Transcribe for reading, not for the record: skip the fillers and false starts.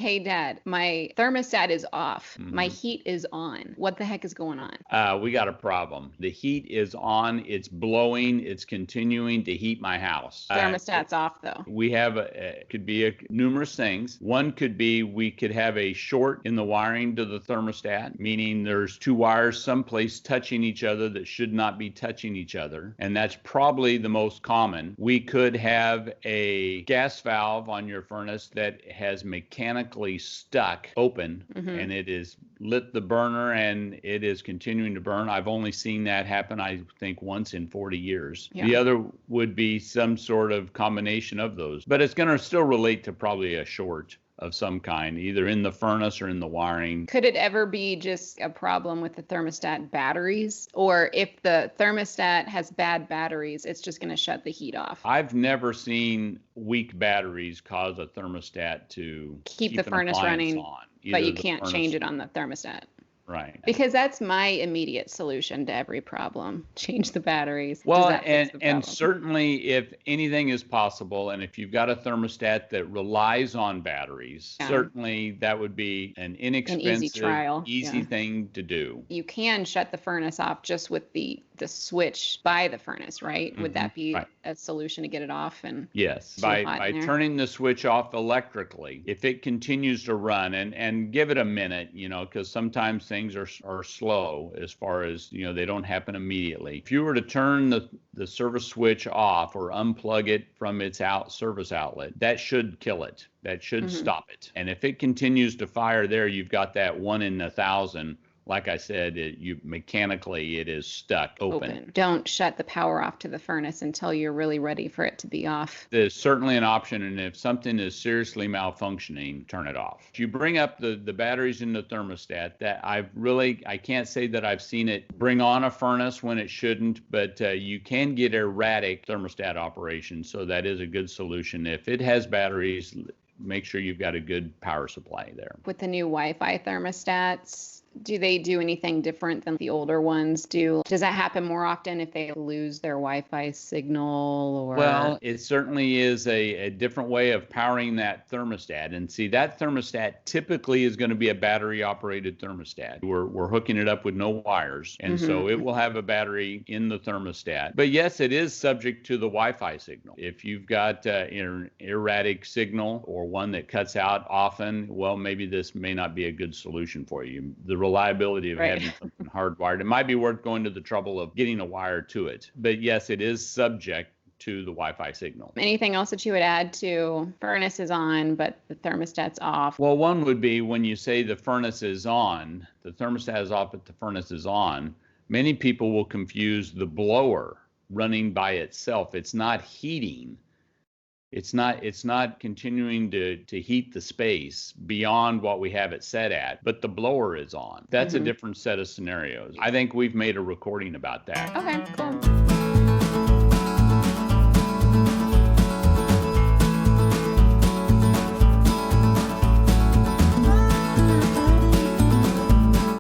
Hey, Dad, my thermostat is off. My heat is on. What the heck is going on? We got a problem. The heat is on. It's blowing. It's continuing to heat my house. Thermostat's off, though. We have could be numerous things. One could be we could have a short in the wiring to the thermostat, meaning there's two wires someplace touching each other that should not be touching each other, and that's probably the most common. We could have a gas valve on your furnace that has mechanically stuck open, and it is lit the burner and it is continuing to burn. I've only seen that happen, I think, once in 40 years. Yeah. The other would be some sort of combination of those, but it's going to still relate to probably a short of some kind, either in the furnace or in the wiring. Could it ever be just a problem with the thermostat batteries? Or if the thermostat has bad batteries, it's just going to shut the heat off? I've never seen weak batteries cause a thermostat to Keep the furnace running, on. but you can't change it on the thermostat. Right. Because that's my immediate solution to every problem. Change the batteries. Well, Does that fix the and problem? certainly if anything is possible, and if you've got a thermostat that relies on batteries, certainly that would be an inexpensive, easy trial. easy thing to do. You can shut the furnace off just with the switch by the furnace, right? Would that be a solution to get it off? And yes, by turning the switch off electrically, if it continues to run, and give it a minute, because sometimes things are slow as far as, they don't happen immediately. If you were to turn the service switch off or unplug it from its service outlet, that should kill it. That should stop it. And if it continues to fire there, you've got that 1 in 1,000. Like I said, mechanically it is stuck open. Don't shut the power off to the furnace until you're really ready for it to be off. There's certainly an option, and if something is seriously malfunctioning, turn it off. If you bring up the batteries in the thermostat, that I can't say that I've seen it bring on a furnace when it shouldn't, but you can get erratic thermostat operation, so that is a good solution. If it has batteries, make sure you've got a good power supply there. With the new Wi-Fi thermostats, do they do anything different than the older ones do? Does that happen more often if they lose their Wi-Fi signal? Or Well, it certainly is a different way of powering that thermostat. And see, that thermostat typically is going to be a battery-operated thermostat. We're hooking it up with no wires, and so it will have a battery in the thermostat. But yes, it is subject to the Wi-Fi signal. If you've got an erratic signal or one that cuts out often, well, maybe this may not be a good solution for you. The reliability of having something hardwired, it might be worth going to the trouble of getting a wire to it. But yes, it is subject to the Wi-Fi signal. Anything else that you would add to furnace is on, but the thermostat's off? Well, one would be when you say the furnace is on, the thermostat is off, but the furnace is on. Many people will confuse the blower running by itself. It's not heating. It's not continuing to heat the space beyond what we have it set at, but the blower is on. That's a different set of scenarios. I think we've made a recording about that. Okay, cool.